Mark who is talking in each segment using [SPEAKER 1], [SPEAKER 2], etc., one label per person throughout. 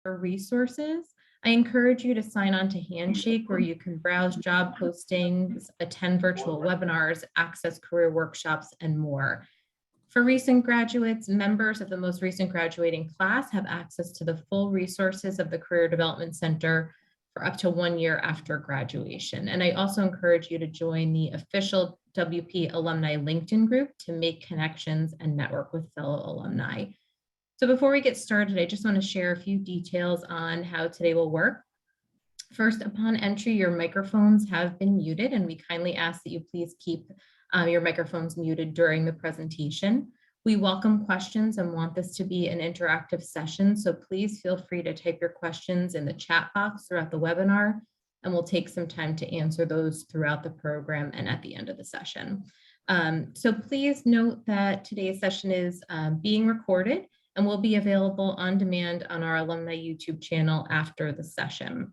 [SPEAKER 1] For resources, I encourage you to sign on to Handshake, where you can browse job postings, attend virtual webinars, access career workshops, and more. For recent graduates, members of the most recent graduating class have access to the full resources of the Career Development Center for up to 1 year after graduation. And I also encourage you to join the official WP Alumni LinkedIn group to make connections and network with fellow alumni. So before we get started, I just want to share a few details on how today will work. First, upon entry, your microphones have been muted, and we kindly ask that you please keep your microphones muted during the presentation. We welcome questions and want this to be an interactive session, so please feel free to type your questions in the chat box throughout the webinar, and we'll take some time to answer those throughout the program and at the end of the session. So please note that today's session is being recorded and will be available on demand on our alumni YouTube channel after the session.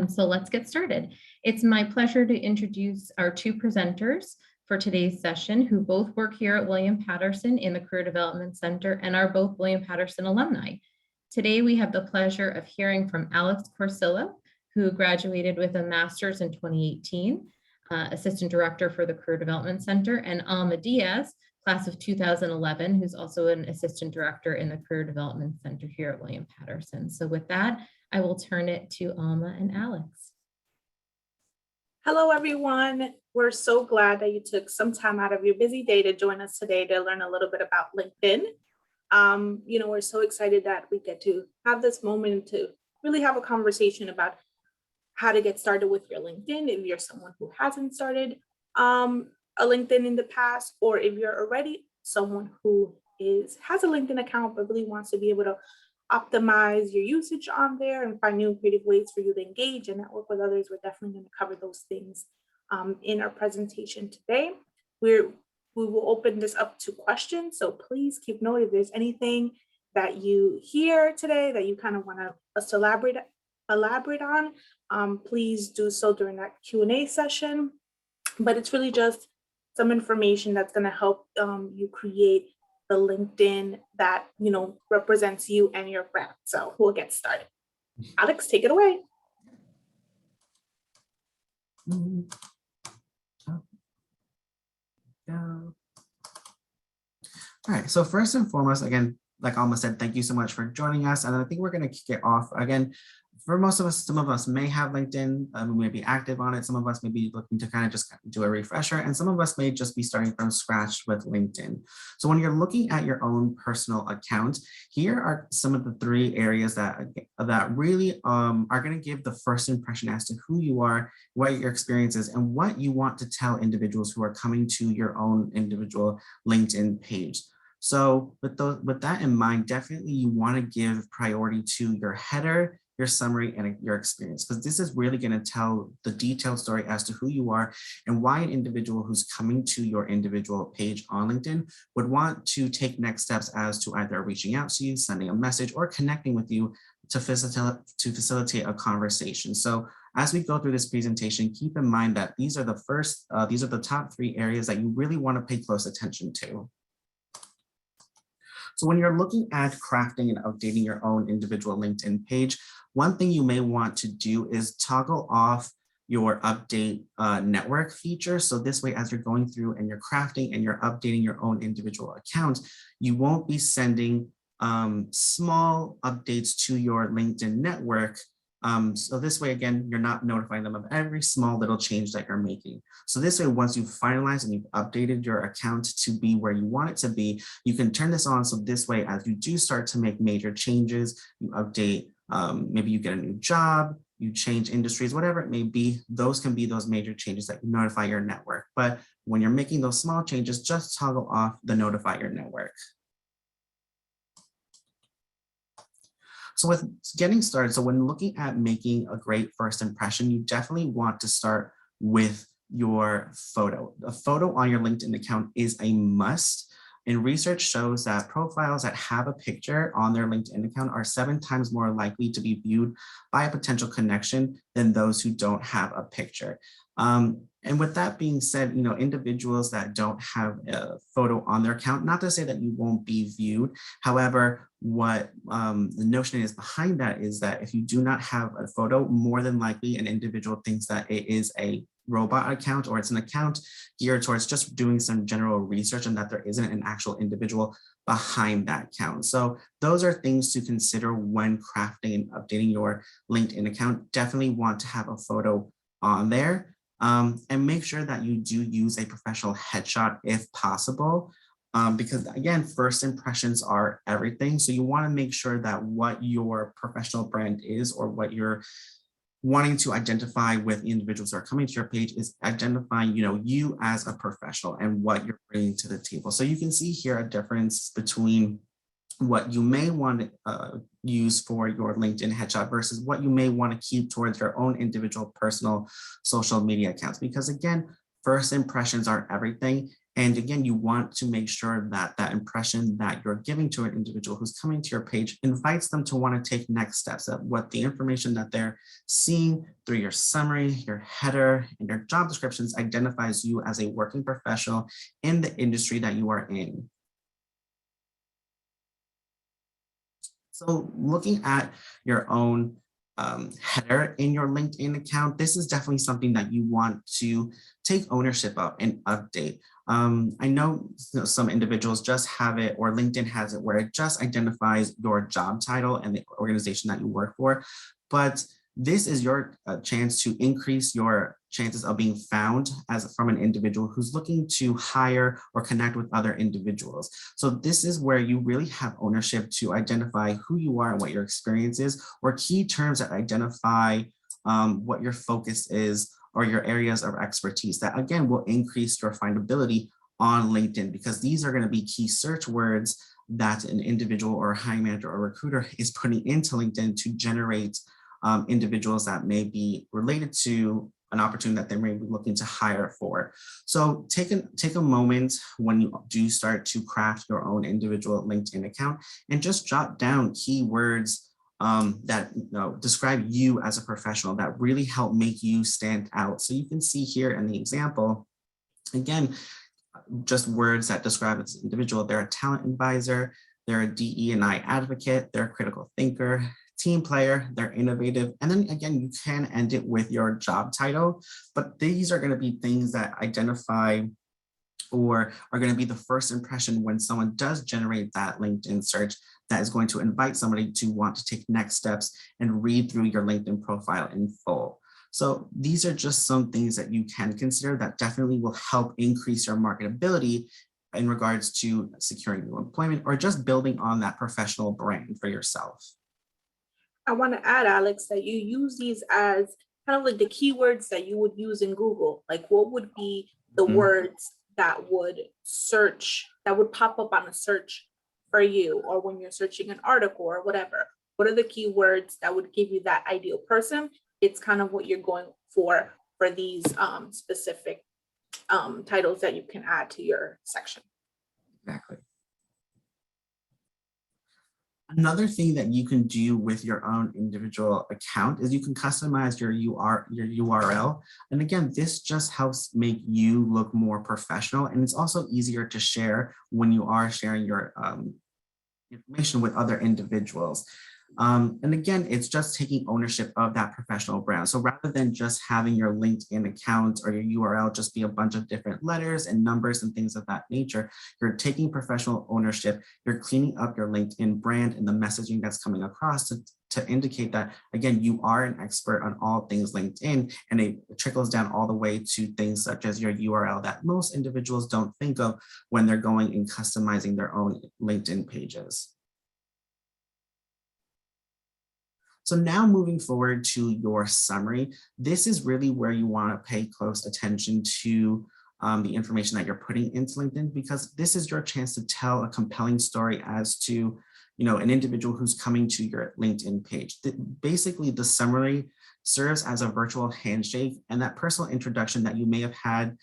[SPEAKER 1] So let's get started. It's my pleasure to introduce our two presenters for today's session, who both work here at William Patterson in the Career Development Center and are both William Patterson alumni. Today, we have the pleasure of hearing from Alex Corsillo, who graduated with a master's in 2018, Assistant Director for the Career Development Center, and Alma Diaz, class of 2011, who's also an Assistant Director in the Career Development Center here at William Patterson. So with that, I will turn it to Alma and Alex.
[SPEAKER 2] Hello, everyone. We're so glad that you took some time out of your busy day to join us today to learn a little bit about LinkedIn. We're so excited that we get to have this moment to really have a conversation about how to get started with your LinkedIn if you're someone who hasn't started a LinkedIn in the past, or if you're already someone who has a LinkedIn account but really wants to be able to optimize your usage on there and find new creative ways for you to engage and network with others. We're definitely going to cover those things in our presentation today. We will open this up to questions, so please keep note if there's anything that you hear today that you kind of want us to elaborate on, please do so during that Q&A session. But it's really just some information that's going to help you create the LinkedIn that represents you and your brand. So we'll get started. Alex, take it away.
[SPEAKER 3] All right, so first and foremost, again, like Alma said, thank you so much for joining us. And I think we're going to kick it off. Again, for most of us, some of us may have LinkedIn, we may be active on it. Some of us may be looking to kind of just do a refresher, and some of us may just be starting from scratch with LinkedIn. So when you're looking at your own personal account, here are some of the 3 areas that really are going to give the first impression as to who you are, what your experience is, and what you want to tell individuals who are coming to your own individual LinkedIn page. So with that in mind, definitely you want to give priority to your header, your summary, and your experience, because this is really going to tell the detailed story as to who you are and why an individual who's coming to your individual page on LinkedIn would want to take next steps as to either reaching out to you, sending a message, or connecting with you to facilitate a conversation. So as we go through this presentation, keep in mind that these are the top 3 areas that you really want to pay close attention to. So when you're looking at crafting and updating your own individual LinkedIn page, one thing you may want to do is toggle off your update network feature. So this way, as you're going through and you're crafting and you're updating your own individual account, you won't be sending small updates to your LinkedIn network. So this way, again, you're not notifying them of every small little change that you're making. So this way, once you've finalized and you've updated your account to be where you want it to be, you can turn this on. So this way, as you do start to make major changes, you update, maybe you get a new job, you change industries, whatever it may be, those can be those major changes that you notify your network. But when you're making those small changes, just toggle off the notify your network. So with getting started, so when looking at making a great first impression, you definitely want to start with your photo. A photo on your LinkedIn account is a must. And research shows that profiles that have a picture on their LinkedIn account are 7 times more likely to be viewed by a potential connection than those who don't have a picture. And with that being said, individuals that don't have a photo on their account, not to say that you won't be viewed. However, what the notion is behind that is that if you do not have a photo, more than likely an individual thinks that it is a robot account or it's an account geared towards just doing some general research and that there isn't an actual individual behind that account. So those are things to consider when crafting and updating your LinkedIn account. Definitely want to have a photo on there. And make sure that you do use a professional headshot if possible, because again, first impressions are everything. So you want to make sure that what your professional brand is or what you're wanting to identify with individuals who are coming to your page is identifying, you as a professional and what you're bringing to the table. So you can see here a difference between what you may want to use for your LinkedIn headshot versus what you may want to keep towards your own individual personal social media accounts. Because again, first impressions are everything. And again, you want to make sure that that impression that you're giving to an individual who's coming to your page invites them to want to take next steps, that what the information that they're seeing through your summary, your header, and your job descriptions identifies you as a working professional in the industry that you are in. So looking at your own header in your LinkedIn account, this is definitely something that you want to take ownership of and update. I know some individuals just have it, or LinkedIn has it, where it just identifies your job title and the organization that you work for. But this is your chance to increase your chances of being found as from an individual who's looking to hire or connect with other individuals. So this is where you really have ownership to identify who you are and what your experience is, or key terms that identify what your focus is or your areas of expertise that again will increase your findability on LinkedIn, because these are going to be key search words that an individual or a hiring manager or recruiter is putting into LinkedIn to generate individuals that may be related to an opportunity that they may be looking to hire for. So take a moment when you do start to craft your own individual LinkedIn account and just jot down keywords that describe you as a professional that really help make you stand out. So you can see here in the example, again, just words that describe this individual. They're a talent advisor, they're a DE&I advocate, they're a critical thinker, team player, they're innovative. And then again, you can end it with your job title, but these are going to be things that identify or are going to be the first impression when someone does generate that LinkedIn search that is going to invite somebody to want to take next steps and read through your LinkedIn profile in full. So these are just some things that you can consider that definitely will help increase your marketability in regards to securing new employment or just building on that professional brand for yourself.
[SPEAKER 2] I want to add, Alex, that you use these as kind of like the keywords that you would use in Google. Like, what would be the words that would pop up on a search for you, or when you're searching an article or whatever? What are the keywords that would give you that ideal person? It's kind of what you're going for these specific titles that you can add to your section.
[SPEAKER 3] Exactly. Another thing that you can do with your own individual account is you can customize your URL. And again, this just helps make you look more professional. And it's also easier to share when you are sharing your information with other individuals. And again, it's just taking ownership of that professional brand. So rather than just having your LinkedIn account or your URL just be a bunch of different letters and numbers and things of that nature, you're taking professional ownership, you're cleaning up your LinkedIn brand and the messaging that's coming across to indicate that, again, you are an expert on all things LinkedIn, and it trickles down all the way to things such as your URL that most individuals don't think of when they're going and customizing their own LinkedIn pages. So now moving forward to your summary, this is really where you want to pay close attention to the information that you're putting into LinkedIn, because this is your chance to tell a compelling story as to an individual who's coming to your LinkedIn page. Basically, the summary serves as a virtual handshake, and that personal introduction that you may have had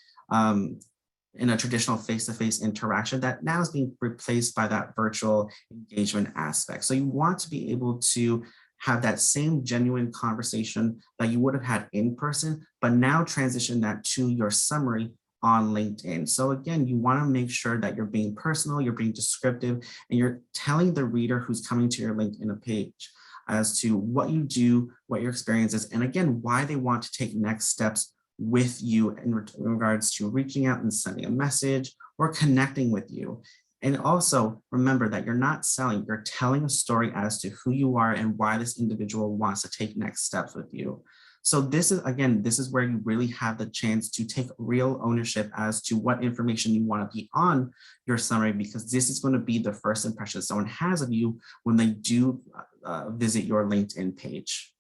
[SPEAKER 3] in a traditional face-to-face interaction that now is being replaced by that virtual engagement aspect. So you want to be able to have that same genuine conversation that you would have had in person, but now transition that to your summary on LinkedIn. So again, you want to make sure that you're being personal, you're being descriptive, and you're telling the reader who's coming to your LinkedIn page as to what you do, what your experience is, and again, why they want to take next steps with you in regards to reaching out and sending a message or connecting with you. And also remember that you're not selling, you're telling a story as to who you are and why this individual wants to take next steps with you. So this is, again, this is where you really have the chance to take real ownership as to what information you want to be on your summary, because this is going to be the first impression someone has of you when they do visit your LinkedIn page.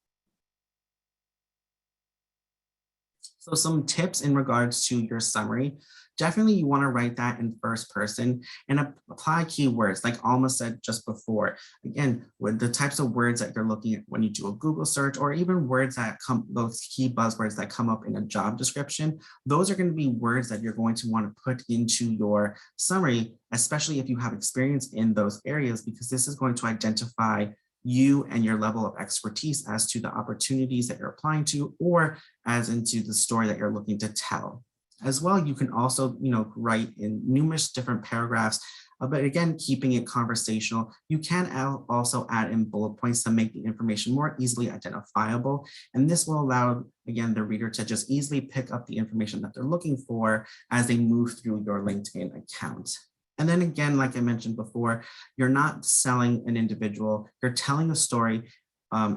[SPEAKER 3] So some tips in regards to your summary. Definitely you want to write that in first person and apply keywords like Alma said just before. Again, with the types of words that you're looking at when you do a Google search, or even words that come, those key buzzwords that come up in a job description, those are going to be words that you're going to want to put into your summary, especially if you have experience in those areas, because this is going to identify you and your level of expertise as to the opportunities that you're applying to, or as into the story that you're looking to tell. As well, you can also, write in numerous different paragraphs, but again, keeping it conversational. You can also add in bullet points to make the information more easily identifiable. And this will allow, again, the reader to just easily pick up the information that they're looking for as they move through your LinkedIn account. And then again, like I mentioned before, you're not selling an individual, you're telling a story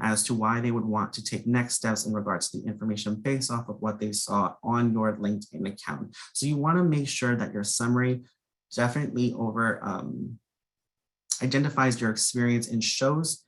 [SPEAKER 3] as to why they would want to take next steps in regards to the information based off of what they saw on your LinkedIn account. So you want to make sure that your summary definitely identifies your experience and shows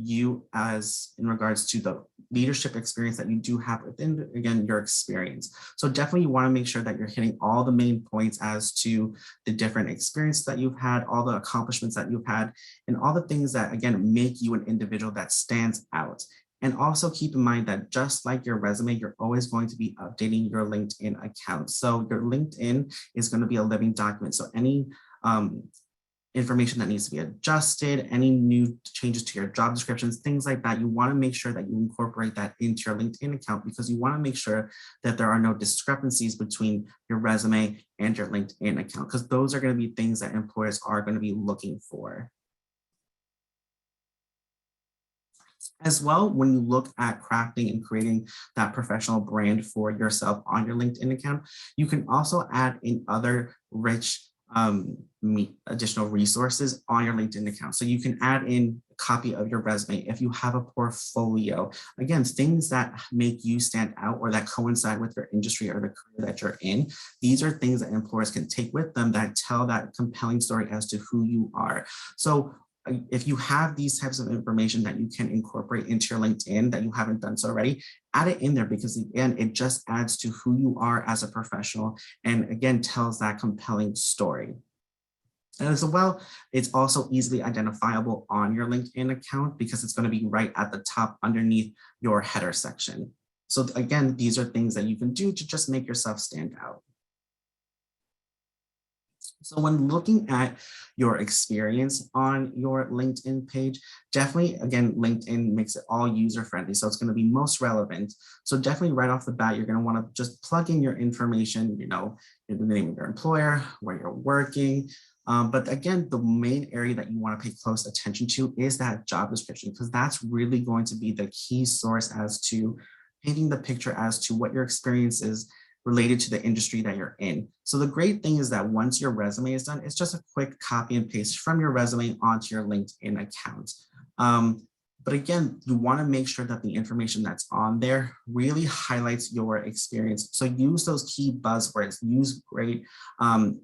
[SPEAKER 3] you as in regards to the leadership experience that you do have within, again, your experience. So definitely you want to make sure that you're hitting all the main points as to the different experiences that you've had, all the accomplishments that you've had, and all the things that, again, make you an individual that stands out. And also keep in mind that just like your resume, you're always going to be updating your LinkedIn account. So your LinkedIn is going to be a living document. So any information that needs to be adjusted, any new changes to your job descriptions, things like that, you want to make sure that you incorporate that into your LinkedIn account, because you want to make sure that there are no discrepancies between your resume and your LinkedIn account, because those are going to be things that employers are going to be looking for. As well, when you look at crafting and creating that professional brand for yourself on your LinkedIn account, you can also add in other rich additional resources on your LinkedIn account. So you can add in a copy of your resume if you have a portfolio. Again, things that make you stand out or that coincide with your industry or the career that you're in. These are things that employers can take with them that tell that compelling story as to who you are. So if you have these types of information that you can incorporate into your LinkedIn that you haven't done so already, add it in there, because again, it just adds to who you are as a professional and again, tells that compelling story. And as well, it's also easily identifiable on your LinkedIn account because it's going to be right at the top underneath your header section. So again, these are things that you can do to just make yourself stand out. So when looking at your experience on your LinkedIn page, definitely, again, LinkedIn makes it all user-friendly, so it's going to be most relevant. So definitely right off the bat, you're going to want to just plug in your information, the name of your employer, where you're working. But again, the main area that you want to pay close attention to is that job description, because that's really going to be the key source as to painting the picture as to what your experience is related to the industry that you're in. So the great thing is that once your resume is done, it's just a quick copy and paste from your resume onto your LinkedIn account. But again, you want to make sure that the information that's on there really highlights your experience. So use those key buzzwords, use great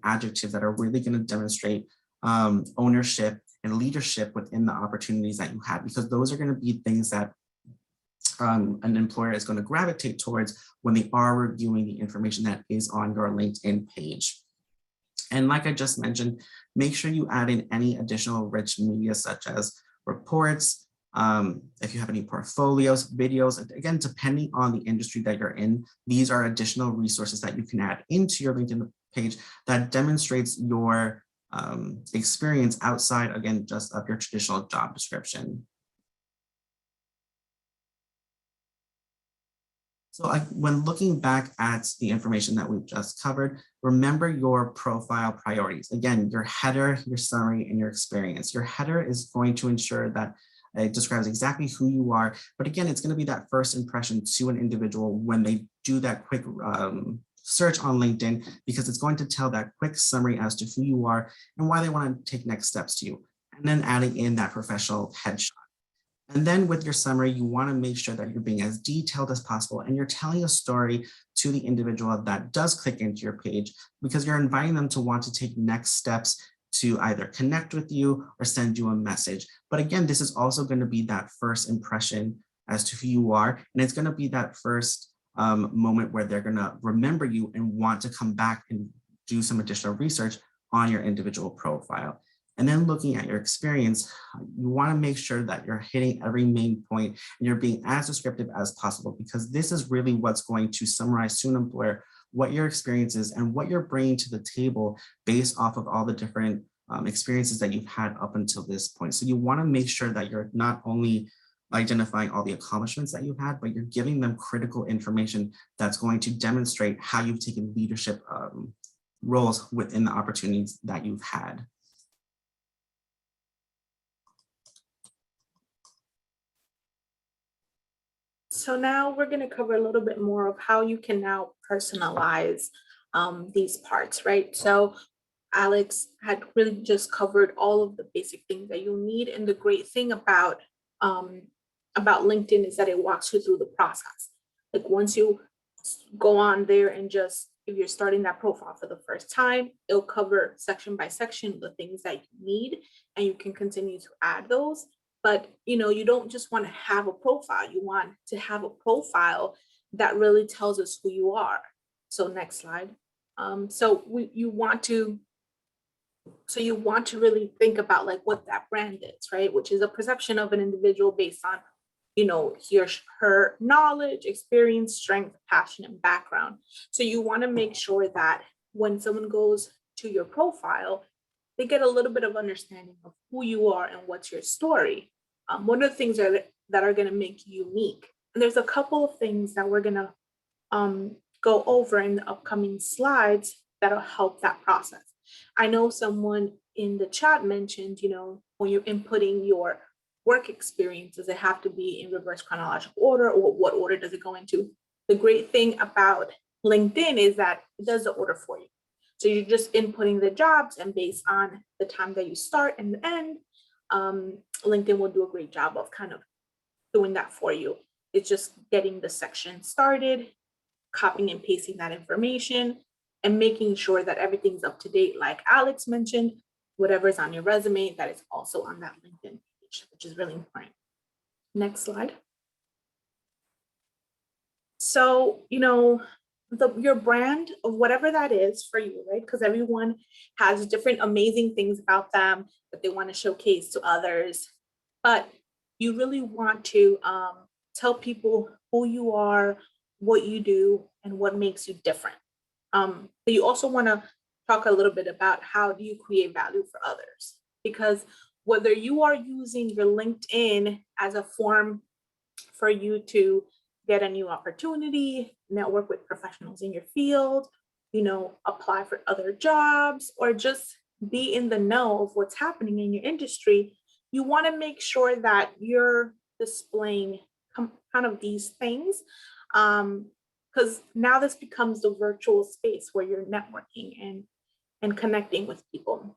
[SPEAKER 3] adjectives that are really going to demonstrate ownership and leadership within the opportunities that you have, because those are going to be things that an employer is going to gravitate towards when they are reviewing the information that is on your LinkedIn page. And like I just mentioned, make sure you add in any additional rich media such as reports, if you have any portfolios, videos, again, depending on the industry that you're in, these are additional resources that you can add into your LinkedIn page that demonstrates your experience outside, again, just of your traditional job description. So when looking back at the information that we've just covered, remember your profile priorities. Again, your header, your summary, and your experience. Your header is going to ensure that it describes exactly who you are. But again, it's going to be that first impression to an individual when they do that quick search on LinkedIn, because it's going to tell that quick summary as to who you are and why they want to take next steps to you. And then adding in that professional headshot. And then with your summary, you want to make sure that you're being as detailed as possible and you're telling a story to the individual that does click into your page, because you're inviting them to want to take next steps to either connect with you or send you a message. But again, this is also going to be that first impression as to who you are. And it's going to be that first moment where they're going to remember you and want to come back and do some additional research on your individual profile. And then looking at your experience, you want to make sure that you're hitting every main point and you're being as descriptive as possible, because this is really what's going to summarize to an employer what your experience is and what you're bringing to the table based off of all the different experiences that you've had up until this point. So you want to make sure that you're not only identifying all the accomplishments that you've had, but you're giving them critical information that's going to demonstrate how you've taken leadership roles within the opportunities that you've had.
[SPEAKER 2] So now we're going to cover a little bit more of how you can now personalize these parts, right? So Alex had really just covered all of the basic things that you need. And the great thing about LinkedIn is that it walks you through the process. Like once you go on there and just, if you're starting that profile for the first time, it'll cover section by section the things that you need, and you can continue to add those. But you don't just want to have a profile. You want to have a profile that really tells us who you are. So next slide. You want to really think about like what that brand is, right? Which is a perception of an individual based on, he or her knowledge, experience, strength, passion, and background. So you want to make sure that when someone goes to your profile, they get a little bit of understanding of who you are and what's your story. What are the things that are going to make you unique? And there's a couple of things that we're going to go over in the upcoming slides that'll help that process. I know someone in the chat mentioned, when you're inputting your work experience, does it have to be in reverse chronological order, or what order does it go into? The great thing about LinkedIn is that it does the order for you. So you're just inputting the jobs, and based on the time that you start and the end, LinkedIn will do a great job of kind of doing that for you. It's just getting the section started, copying and pasting that information, and making sure that everything's up to date. Like Alex mentioned, whatever's on your resume, that is also on that LinkedIn page, which is really important. Next slide. So, your brand of whatever that is for you, right? Because everyone has different amazing things about them that they want to showcase to others. But you really want to tell people who you are, what you do, and what makes you different. But you also want to talk a little bit about how do you create value for others? Because whether you are using your LinkedIn as a form for you to get a new opportunity, network with professionals in your field, apply for other jobs, or just be in the know of what's happening in your industry, you want to make sure that you're displaying kind of these things, because now this becomes the virtual space where you're networking and connecting with people.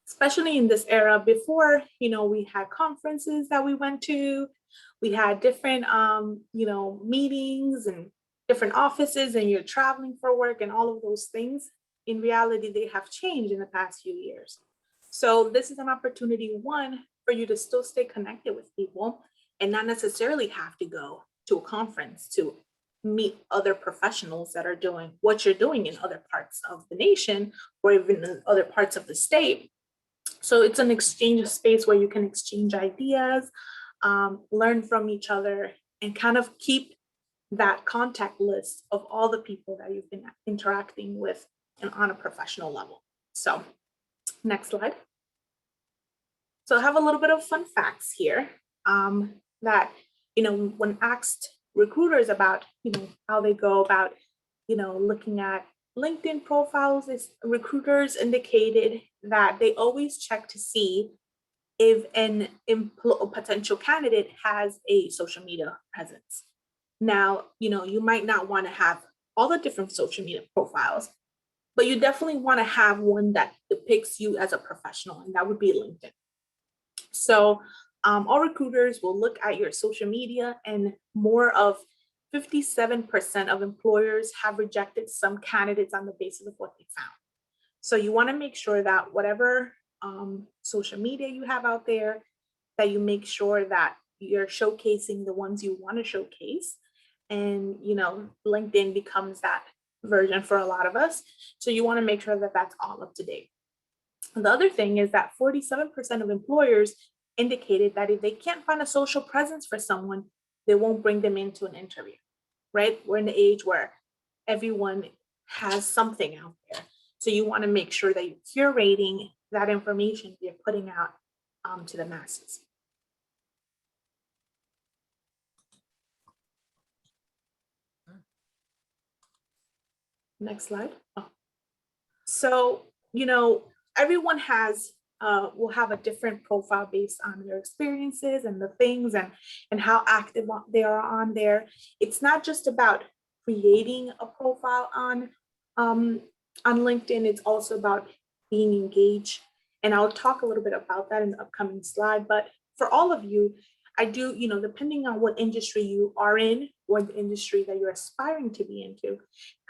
[SPEAKER 2] Especially in this era, before, we had conferences that we went to, we had different, meetings and different offices, and you're traveling for work and all of those things. In reality, they have changed in the past few years. So this is an opportunity, one, for you to still stay connected with people and not necessarily have to go to a conference to meet other professionals that are doing what you're doing in other parts of the nation or even in other parts of the state. So it's an exchange space where you can exchange ideas, learn from each other, and kind of keep that contact list of all the people that you've been interacting with and on a professional level. So next slide. So I have a little bit of fun facts here that, when asked recruiters about, how they go about, looking at LinkedIn profiles, recruiters indicated that they always check to see if a potential candidate has a social media presence. Now, you might not want to have all the different social media profiles, but you definitely want to have one that depicts you as a professional, and that would be LinkedIn. So all recruiters will look at your social media, and more of 57% of employers have rejected some candidates on the basis of what they found. So you want to make sure that whatever social media you have out there, that you make sure that you're showcasing the ones you want to showcase. And, LinkedIn becomes that version for a lot of us. So you want to make sure that that's all up to date. And the other thing is that 47% of employers indicated that if they can't find a social presence for someone, they won't bring them into an interview, right? We're in the age where everyone has something out there. So you want to make sure that you're curating that information you're putting out to the masses. Next slide. Oh. So, everyone will have a different profile based on their experiences and the things and how active they are on there. It's not just about creating a profile on LinkedIn. It's also about being engaged. And I'll talk a little bit about that in the upcoming slide. But for all of you, I do, depending on what industry you are in or the industry that you're aspiring to be into,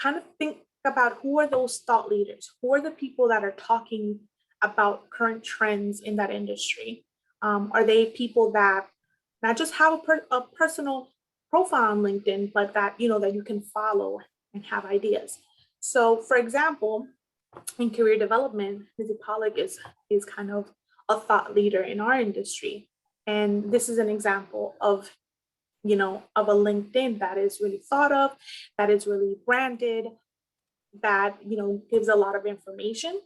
[SPEAKER 2] kind of think about who are those thought leaders, who are the people that are talking about current trends in that industry. Are they people that not just have a personal profile on LinkedIn, but that, that you can follow and have ideas. So for example, in career development, Lizzie Pollock is kind of a thought leader in our industry. And this is an example of a LinkedIn that is really thought of, that is really branded, that, gives a lot of information.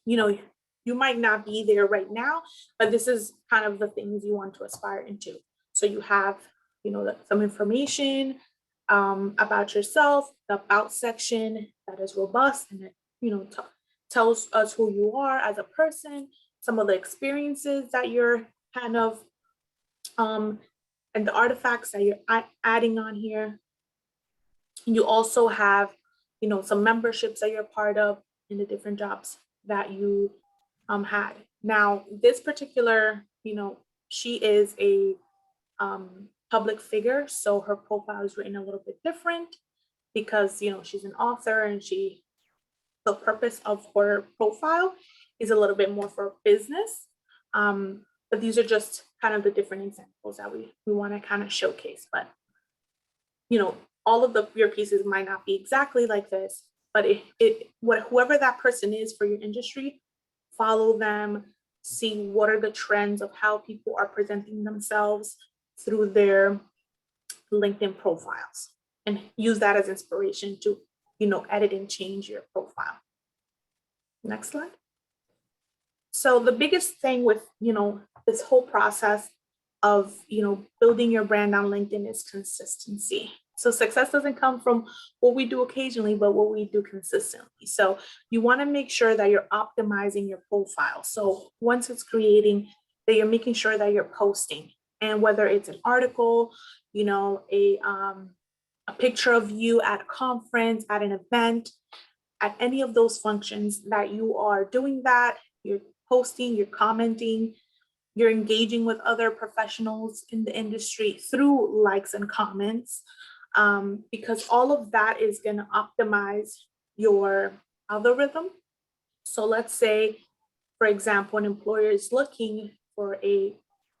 [SPEAKER 2] You might not be there right now, but this is kind of the things you want to aspire into. So you have, some information about yourself, the about section that is robust and it, tells us who you are as a person, some of the experiences that you're kind of, and the artifacts that you're adding on here. You also have, some memberships that you're part of in the different jobs that you had. Now, this particular, she is a public figure, so her profile is written a little bit different because, she's an author and the purpose of her profile is a little bit more for business. But these are just kind of the different examples that we want to kind of showcase. But, all of your pieces might not be exactly like this, but whoever that person is for your industry, follow them, see what are the trends of how people are presenting themselves through their LinkedIn profiles, and use that as inspiration to, edit and change your profile. Next slide. So the biggest thing with, this whole process of, building your brand on LinkedIn is consistency. So success doesn't come from what we do occasionally, but what we do consistently. So you want to make sure that you're optimizing your profile. So once it's creating, that you're making sure that you're posting, and whether it's an article, a picture of you at a conference, at an event, at any of those functions that you are doing that, you're posting, you're commenting, you're engaging with other professionals in the industry through likes and comments, because all of that is going to optimize your algorithm. So let's say, for example, an employer is looking for a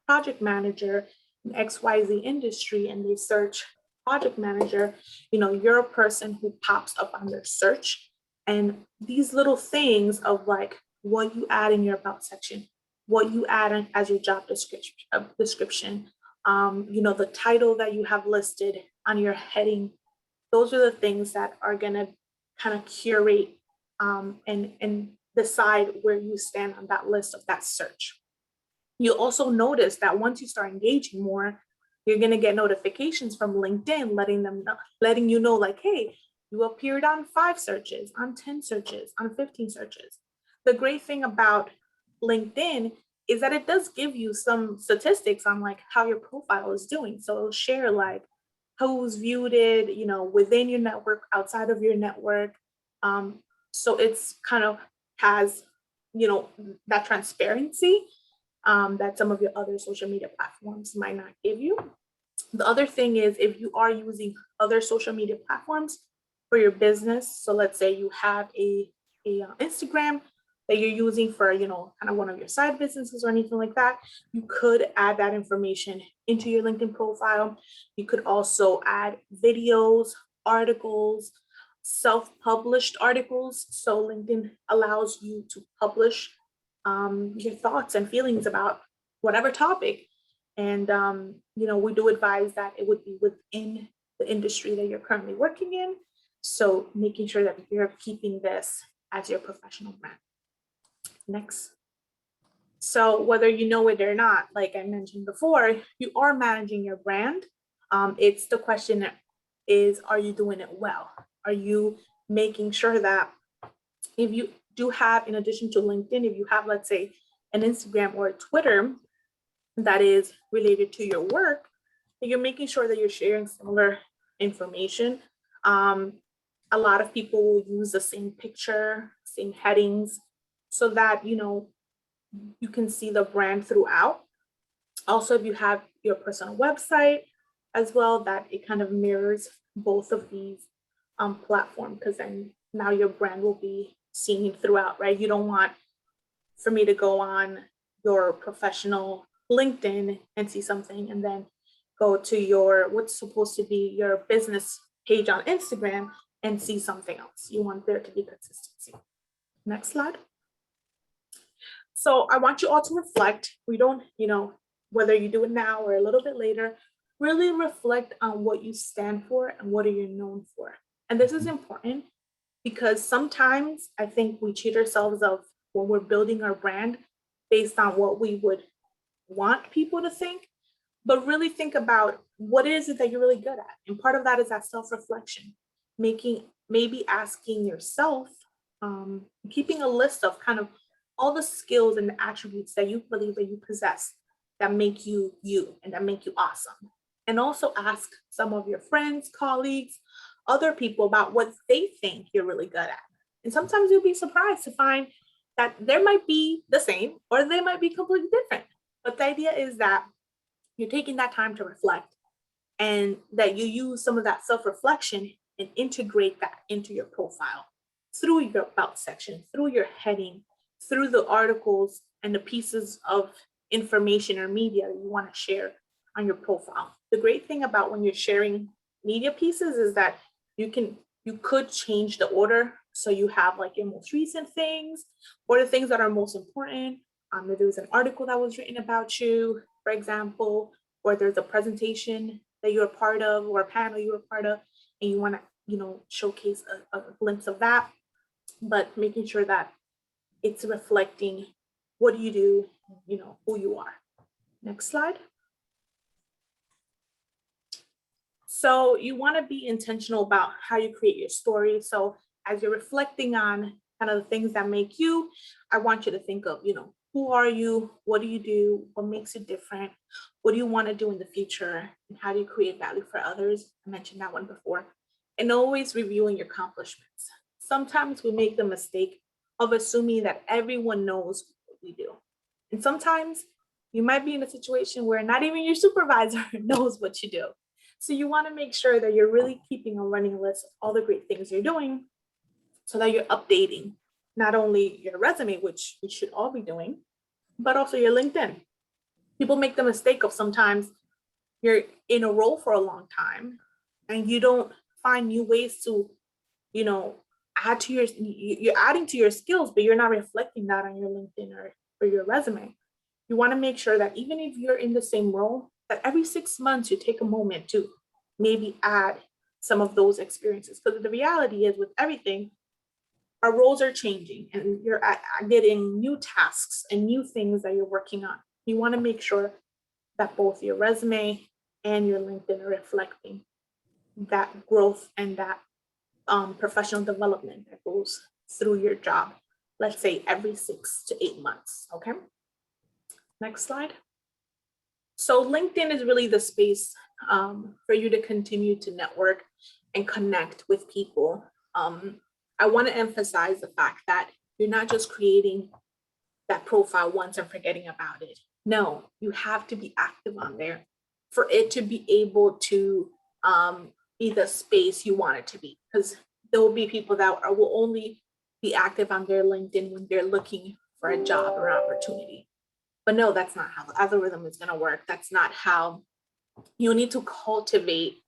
[SPEAKER 2] project manager in XYZ industry and they search project manager, you're a person who pops up on their search. And these little things of like what you add in your about section, what you add as your job description, the title that you have listed on your heading, those are the things that are going to kind of curate and decide where you stand on that list of that search. You'll also notice that once you start engaging more, you're going to get notifications from LinkedIn letting you know, like, hey, you appeared on 5 searches, on 10 searches, on 15 searches. The great thing about LinkedIn is that it does give you some statistics on like how your profile is doing. So it'll share like who's viewed it, within your network, outside of your network. So it's kind of has, that transparency that some of your other social media platforms might not give you. The other thing is if you are using other social media platforms for your business, so let's say you have a Instagram that you're using for, kind of one of your side businesses or anything like that, you could add that information into your LinkedIn profile. You could also add videos, articles, self-published articles. So LinkedIn allows you to publish your thoughts and feelings about whatever topic. And, we do advise that it would be within the industry that you're currently working in. So making sure that you're keeping this as your professional brand. Next. So whether you know it or not, like I mentioned before, you are managing your brand. It's the question is, are you doing it well? Are you making sure that if you do have, in addition to LinkedIn, if you have, let's say, an Instagram or a Twitter that is related to your work, that you're making sure that you're sharing similar information. A lot of people will use the same picture, same headings, so that, you can see the brand throughout. Also, if you have your personal website as well, that it kind of mirrors both of these platforms, because then now your brand will be seen throughout, right? You don't want for me to go on your professional LinkedIn and see something and then go to your what's supposed to be your business page on Instagram and see something else. You want there to be consistency. Next slide. So I want you all to reflect. We don't, whether you do it now or a little bit later, really reflect on what you stand for and what are you known for. And this is important because sometimes I think we cheat ourselves of when we're building our brand based on what we would want people to think, but really think about what is it that you're really good at. And part of that is that self-reflection, maybe asking yourself, keeping a list of kind of all the skills and the attributes that you believe that you possess that make you you and that make you awesome. And also ask some of your friends, colleagues, other people about what they think you're really good at. And sometimes you'll be surprised to find that there might be the same or they might be completely different. But the idea is that you're taking that time to reflect and that you use some of that self-reflection and integrate that into your profile through your about section, through your heading, through the articles and the pieces of information or media that you want to share on your profile. The great thing about when you're sharing media pieces is that you could change the order. So you have like your most recent things or the things that are most important. If there was an article that was written about you, for example, or there's a presentation that you're a part of or a panel you're a part of, and you want to, showcase a glimpse of that, but making sure that it's reflecting what do you do, who you are. Next slide. So you want to be intentional about how you create your story. So as you're reflecting on kind of the things that make you, I want you to think of, who are you? What do you do? What makes you different? What do you want to do in the future? And how do you create value for others? I mentioned that one before. And always reviewing your accomplishments. Sometimes we make the mistake of assuming that everyone knows what we do. And sometimes you might be in a situation where not even your supervisor knows what you do. So you want to make sure that you're really keeping a running list of all the great things you're doing so that you're updating not only your resume, which we should all be doing, but also your LinkedIn. People make the mistake of sometimes you're in a role for a long time and you don't find new ways to, add to you're adding to your skills, but you're not reflecting that on your LinkedIn or your resume. You want to make sure that even if you're in the same role, that every 6 months you take a moment to maybe add some of those experiences. Because the reality is with everything, our roles are changing and you're getting new tasks and new things that you're working on. You want to make sure that both your resume and your LinkedIn are reflecting that growth and that professional development that goes through your job, let's say every 6 to 8 months, okay? Next slide. So LinkedIn is really the space for you to continue to network and connect with people. I want to emphasize the fact that you're not just creating that profile once and forgetting about it. No, you have to be active on there for it to be able to be the space you want it to be. Because there will be people that will only be active on their LinkedIn when they're looking for a job or opportunity. But no, that's not how the algorithm is going to work. That's not how you need to cultivate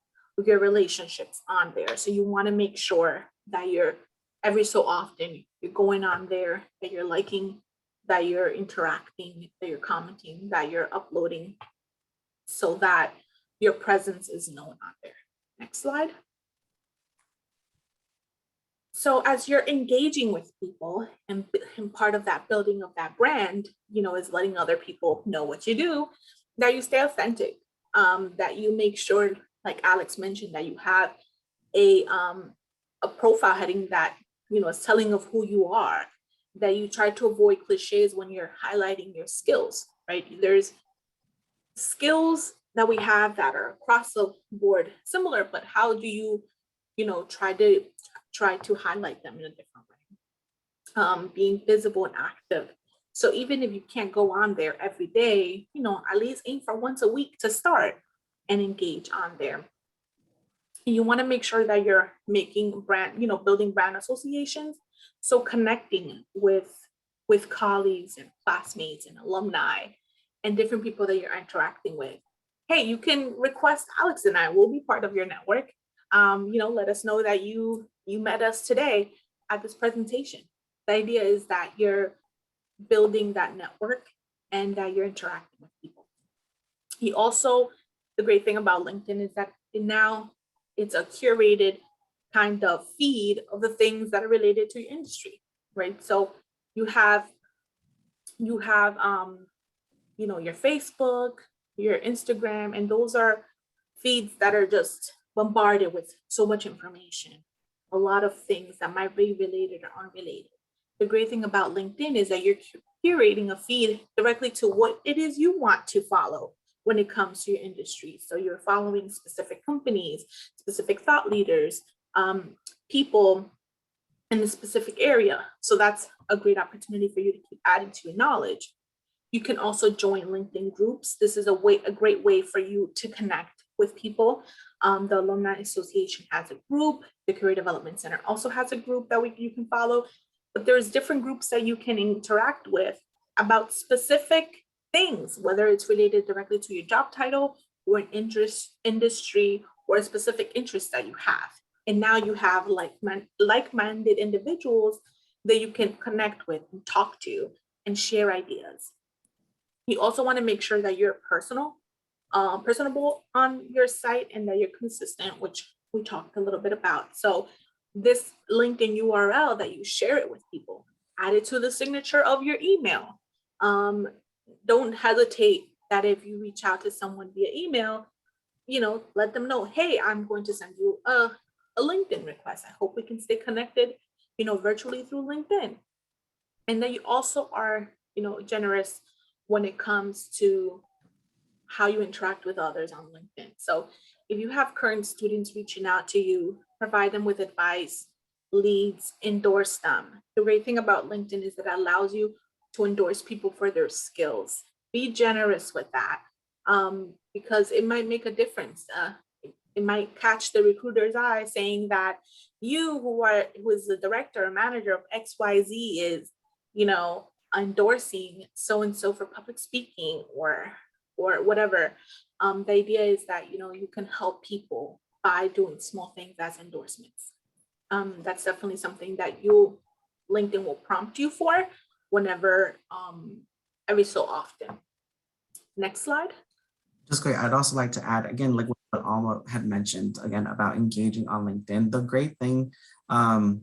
[SPEAKER 2] your relationships on there. So you want to make sure that you're every so often you're going on there, that you're liking, that you're interacting, that you're commenting, that you're uploading, so that your presence is known on there. Next slide. So as you're engaging with people and part of that building of that brand, is letting other people know what you do, that you stay authentic, that you make sure, like Alex mentioned, that you have a profile heading that, is telling of who you are, that you try to avoid cliches when you're highlighting your skills, right? There's skills that we have that are across the board similar, but how do you, try to highlight them in a different way? Being visible and active. So even if you can't go on there every day, at least aim for once a week to start and engage on there. You want to make sure that you're making building brand associations. So connecting with colleagues and classmates and alumni and different people that you're interacting with. Hey, you can request Alex and I will be part of your network. Let us know that you met us today at this presentation. The idea is that you're building that network and that you're interacting with people. The great thing about LinkedIn is that now it's a curated kind of feed of the things that are related to your industry, right? So you have your Facebook, your Instagram, and those are feeds that are just bombarded with so much information, a lot of things that might be related or unrelated. The great thing about LinkedIn is that you're curating a feed directly to what it is you want to follow when it comes to your industry. So you're following specific companies, specific thought leaders, people in a specific area. So that's a great opportunity for you to keep adding to your knowledge. You can also join LinkedIn groups. This is a great way for you to connect with people. The Alumni Association has a group. The Career Development Center also has a group that you can follow. But there's different groups that you can interact with about specific things, whether it's related directly to your job title or an industry or a specific interest that you have. And now you have like-minded individuals that you can connect with and talk to and share ideas. You also want to make sure that you're personable on your site and that you're consistent, which we talked a little bit about. So this LinkedIn URL that you share it with people, add it to the signature of your email. Don't hesitate that if you reach out to someone via email, let them know, hey, I'm going to send you a LinkedIn request. I hope we can stay connected, virtually through LinkedIn. And that you also are, generous when it comes to how you interact with others on LinkedIn. So if you have current students reaching out to you, provide them with advice, leads, endorse them. The great thing about LinkedIn is that it allows you to endorse people for their skills. Be generous with that, because it might make a difference. It might catch the recruiter's eye saying that you who is the director or manager of XYZ is, endorsing so-and-so for public speaking or whatever. The idea is that, you can help people by doing small things as endorsements. That's definitely something that LinkedIn will prompt you for whenever, every so often. Next slide.
[SPEAKER 3] Just great. I'd also like to add, again, like what Alma had mentioned again about engaging on LinkedIn, the great thing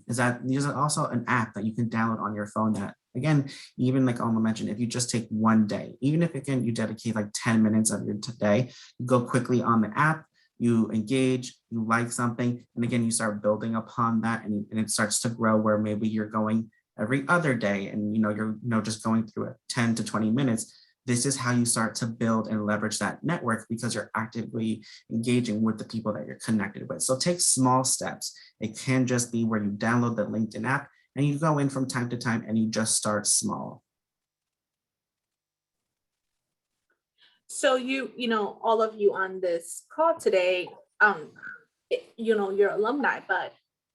[SPEAKER 3] is that there's also an app that you can download on your phone that, again, even like Alma mentioned, if you just take one day, even if again you dedicate like 10 minutes of your day, you go quickly on the app, you engage, you like something, and again, you start building upon that, and it starts to grow where maybe you're going every other day, and you're just going through it 10 to 20 minutes. This is how you start to build and leverage that network because you're actively engaging with the people that you're connected with. So take small steps. It can just be where you download the LinkedIn app and you go in from time to time and you just start small.
[SPEAKER 2] So all of you on this call today, you're alumni, but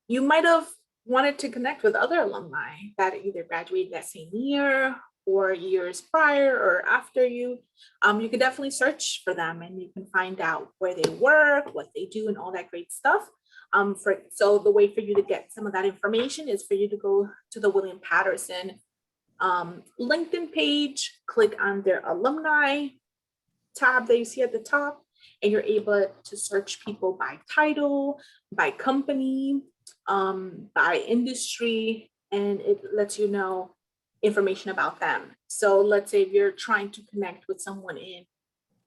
[SPEAKER 2] you might have wanted to connect with other alumni that either graduated that same year or years prior or after you. You could definitely search for them and you can find out where they work, what they do, and all that great stuff. So the way for you to get some of that information is for you to go to the William Patterson LinkedIn page, click on their alumni tab that you see at the top, and you're able to search people by title, by company, by industry, and it lets you know information about them. So let's say if you're trying to connect with someone in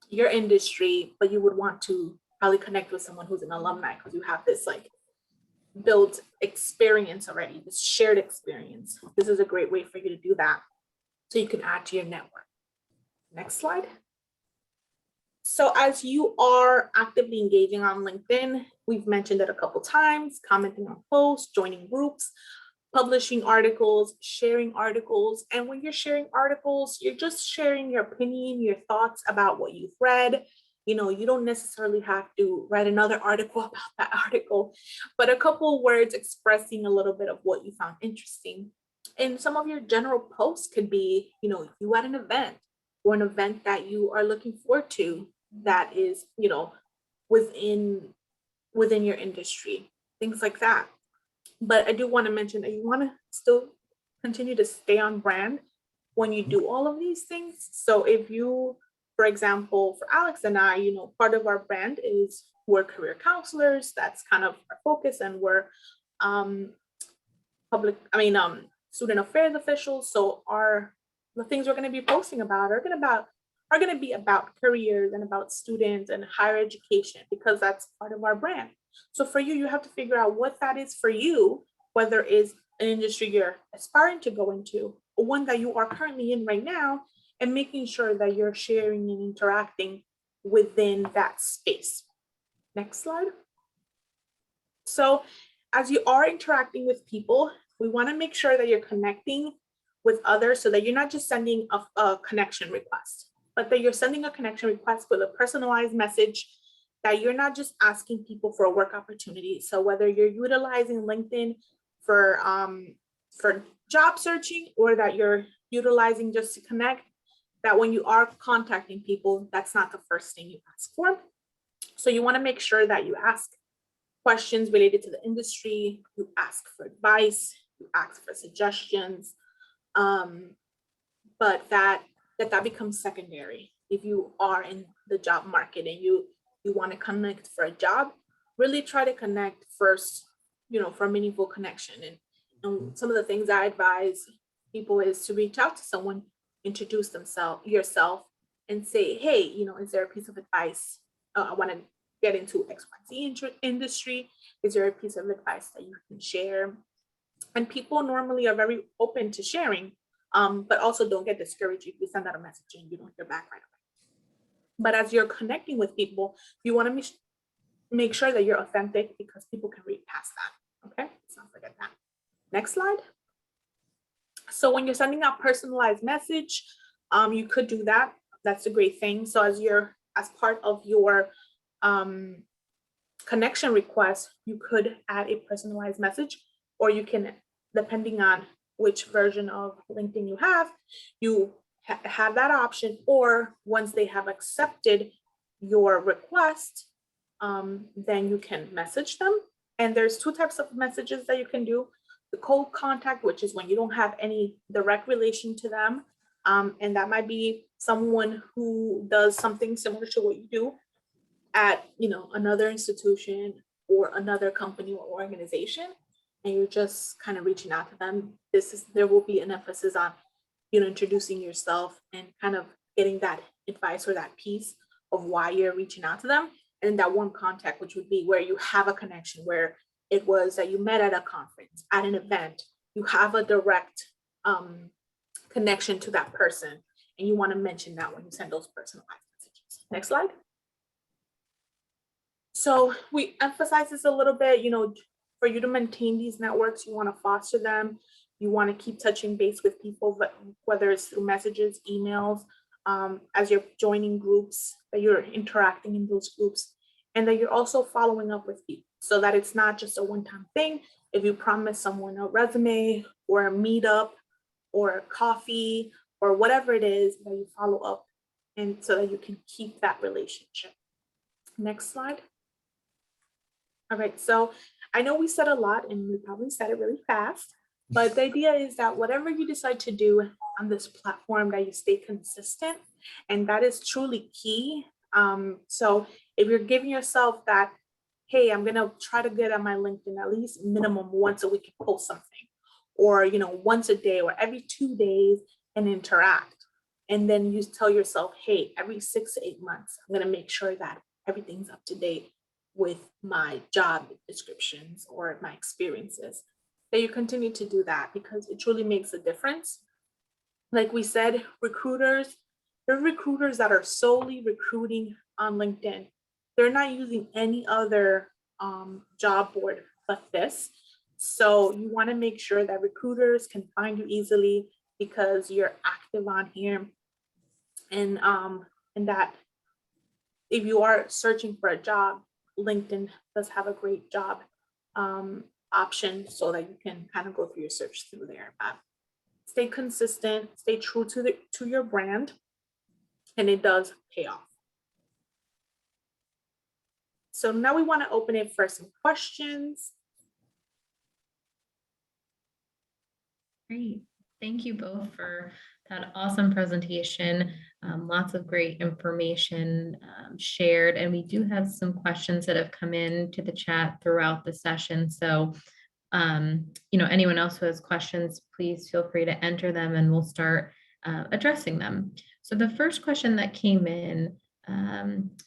[SPEAKER 2] your industry, but you would want to probably connect with someone who's an alumni because you have this like built experience already, this shared experience. This is a great way for you to do that. So you can add to your network. Next slide. So as you are actively engaging on LinkedIn, we've mentioned it a couple times, commenting on posts, joining groups, publishing articles, sharing articles. And when you're sharing articles, you're just sharing your opinion, your thoughts about what you've read. You don't necessarily have to write another article about that article, but a couple words expressing a little bit of what you found interesting. And some of your general posts could be, you at an event or an event that you are looking forward to that is, within your industry, things like that. But I do want to mention that you want to still continue to stay on brand when you do all of these things. So if you, for example, for Alex and I, part of our brand is we're career counselors. That's kind of our focus, and we're student affairs officials. So the things we're going to be posting about are going to be about careers and about students and higher education, because that's part of our brand. So for you, you have to figure out what that is for you, whether it's an industry you're aspiring to go into or one that you are currently in right now, and making sure that you're sharing and interacting within that space. Next slide. So as you are interacting with people, we want to make sure that you're connecting with others so that you're not just sending a connection request, but that you're sending a connection request with a personalized message, that you're not just asking people for a work opportunity. So whether you're utilizing LinkedIn for job searching, or that you're utilizing just to connect, that when you are contacting people, that's not the first thing you ask for. So you want to make sure that you ask questions related to the industry, you ask for advice, you ask for suggestions, but that becomes secondary. If you are in the job market and you want to connect for a job, really try to connect first, for a meaningful connection. And some of the things I advise people is to reach out to someone, introduce yourself, and say, hey, is there a piece of advice? I want to get into XYZ industry. Is there a piece of advice that you can share? And people normally are very open to sharing, but also don't get discouraged if you send out a message and you don't hear back right away. But as you're connecting with people, you want to make sure that you're authentic, because people can read past that. Okay, let's not forget that. Next slide. So when you're sending out personalized message, you could do that. That's a great thing. So as part of your connection request, you could add a personalized message, or you can, depending on which version of LinkedIn you have, you have that option. Or once they have accepted your request, then you can message them. And there's two types of messages that you can do. The cold contact, which is when you don't have any direct relation to them. And that might be someone who does something similar to what you do at, another institution or another company or organization, and you're just kind of reaching out to them, there will be an emphasis on, introducing yourself and kind of getting that advice or that piece of why you're reaching out to them. And that warm contact, which would be where you have a connection, where it was that you met at a conference, at an event, you have a direct connection to that person, and you want to mention that when you send those personalized messages. Next slide. So we emphasize this a little bit, for you to maintain these networks, you want to foster them. You want to keep touching base with people, whether it's through messages, emails, as you're joining groups, that you're interacting in those groups, and that you're also following up with people so that it's not just a one-time thing. If you promise someone a resume or a meetup or a coffee or whatever it is, that you follow up, and so that you can keep that relationship. Next slide. All right, so I know we said a lot and we probably said it really fast, but the idea is that whatever you decide to do on this platform, that you stay consistent, and that is truly key. So if you're giving yourself that, hey, I'm gonna try to get on my LinkedIn at least minimum once a week and post something, or once a day or every 2 days and interact. And then you tell yourself, hey, every 6 to 8 months, I'm gonna make sure that everything's up to date with my job descriptions or my experiences, that you continue to do that, because it truly makes a difference. Like we said, there are recruiters that are solely recruiting on LinkedIn. They're not using any other job board but this. So you want to make sure that recruiters can find you easily because you're active on here. And that if you are searching for a job, LinkedIn does have a great job option so that you can kind of go through your search through there. Stay consistent, stay true to your brand, and it does pay off. So now we want to open it for some questions.
[SPEAKER 1] Great. Thank you both for that awesome presentation. Lots of great information shared, and we do have some questions that have come in to the chat throughout the session. So, anyone else who has questions, please feel free to enter them and we'll start addressing them. So the first question that came in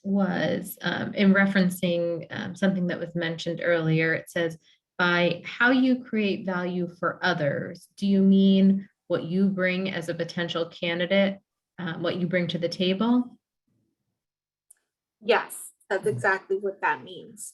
[SPEAKER 1] was in referencing something that was mentioned earlier. It says, by how you create value for others, do you mean what you bring as a potential candidate, what you bring to the table?
[SPEAKER 2] Yes, that's exactly what that means.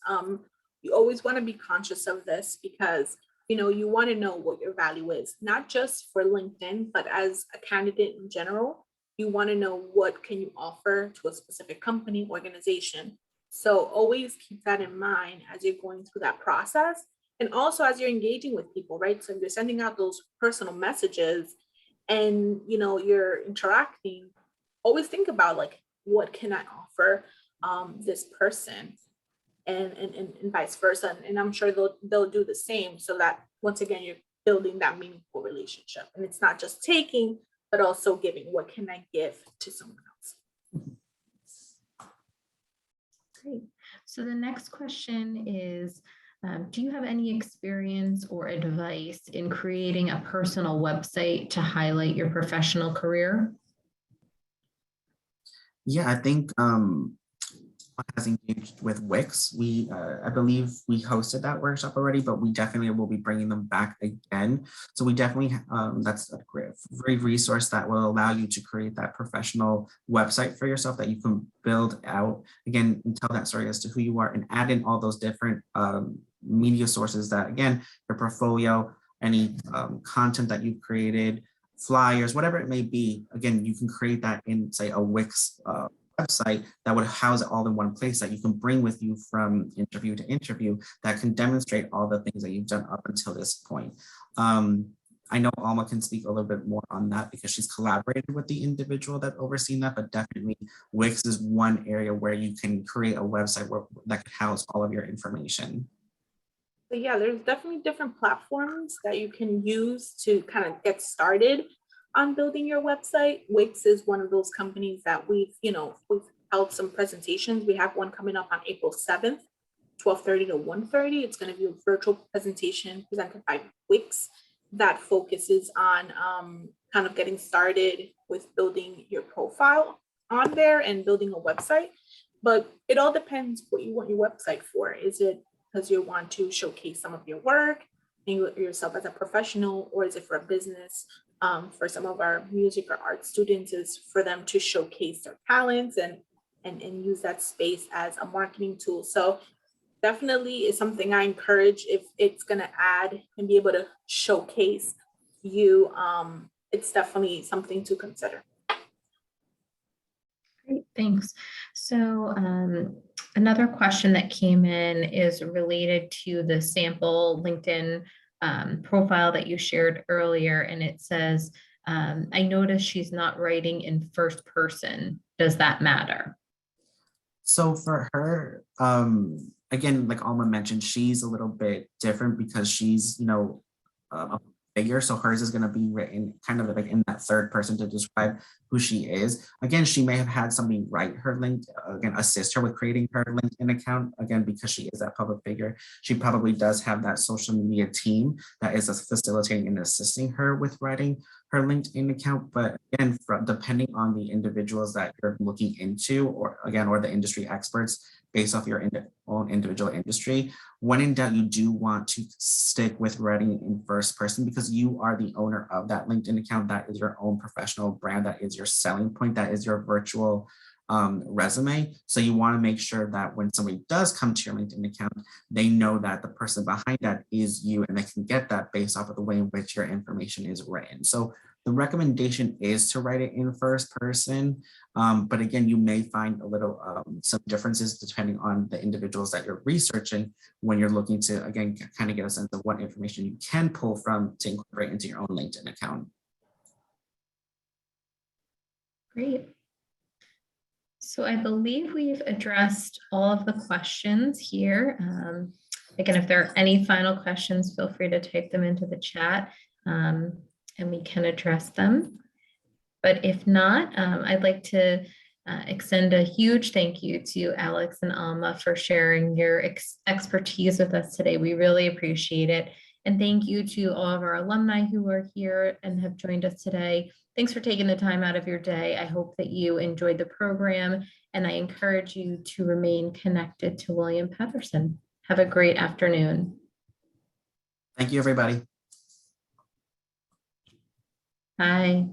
[SPEAKER 2] You always want to be conscious of this because you want to know what your value is, not just for LinkedIn, but as a candidate in general. You want to know what can you offer to a specific company, organization. So always keep that in mind as you're going through that process. And also as you're engaging with people, right? So if you're sending out those personal messages and you're interacting, always think about like, what can I offer this person, and vice versa. And I'm sure they'll do the same, so that once again, you're building that meaningful relationship. And it's not just taking, but also giving. What can I give to someone else?
[SPEAKER 1] Great. So the next question is, do you have any experience or advice in creating a personal website to highlight your professional career?
[SPEAKER 3] Yeah, I think has engaged with Wix. I believe we hosted that workshop already, but we definitely will be bringing them back again. So we definitely, that's a great resource that will allow you to create that professional website for yourself that you can build out, again, and tell that story as to who you are and add in all those different media sources that, again, your portfolio, any content that you've created, flyers, whatever it may be. Again, you can create that in, say, a Wix website that would house it all in one place that you can bring with you from interview to interview, that can demonstrate all the things that you've done up until this point. I know Alma can speak a little bit more on that because she's collaborated with the individual that overseen that, but definitely Wix is one area where you can create a website that could house all of your information.
[SPEAKER 2] So yeah, there's definitely different platforms that you can use to kind of get started on building your website. Wix is one of those companies that we've held some presentations. We have one coming up on April 7th, 12:30 to 1:30. It's going to be a virtual presentation presented by Wix that focuses on kind of getting started with building your profile on there and building a website. But it all depends what you want your website for. Is it because you want to showcase some of your work and yourself as a professional, or is it for a business? For some of our music or art students, is for them to showcase their talents and use that space as a marketing tool. So definitely is something I encourage. If it's going to add and be able to showcase you, it's definitely something to consider.
[SPEAKER 1] Great, thanks. So another question that came in is related to the sample LinkedIn profile that you shared earlier. And it says, I noticed she's not writing in first person. Does that matter?
[SPEAKER 3] So for her, again, like Alma mentioned, she's a little bit different because she's, a figure. So hers is going to be written kind of like in that third person to describe who she is. Again, she may have had somebody write her link, again, assist her with creating her LinkedIn account. Again, because she is that public figure, she probably does have that social media team that is facilitating and assisting her with writing her LinkedIn account. But again, depending on the individuals that you're looking into, or the industry experts, based off your own individual industry, when in doubt, you do want to stick with writing in first person because you are the owner of that LinkedIn account. That is your own professional brand. That is your selling point. That is your virtual resume. So you want to make sure that when somebody does come to your LinkedIn account, they know that the person behind that is you, and they can get that based off of the way in which your information is written. So the recommendation is to write it in first person. But again, you may find a little some differences depending on the individuals that you're researching when you're looking to, again, kind of get a sense of what information you can pull from to incorporate into your own LinkedIn account.
[SPEAKER 1] Great. So I believe we've addressed all of the questions here. Again, if there are any final questions, feel free to type them into the chat and we can address them. But if not, I'd like to extend a huge thank you to Alex and Alma for sharing your expertise with us today. We really appreciate it. And thank you to all of our alumni who are here and have joined us today. Thanks for taking the time out of your day. I hope that you enjoyed the program, and I encourage you to remain connected to William Patterson. Have a great afternoon.
[SPEAKER 3] Thank you, everybody.
[SPEAKER 1] Bye.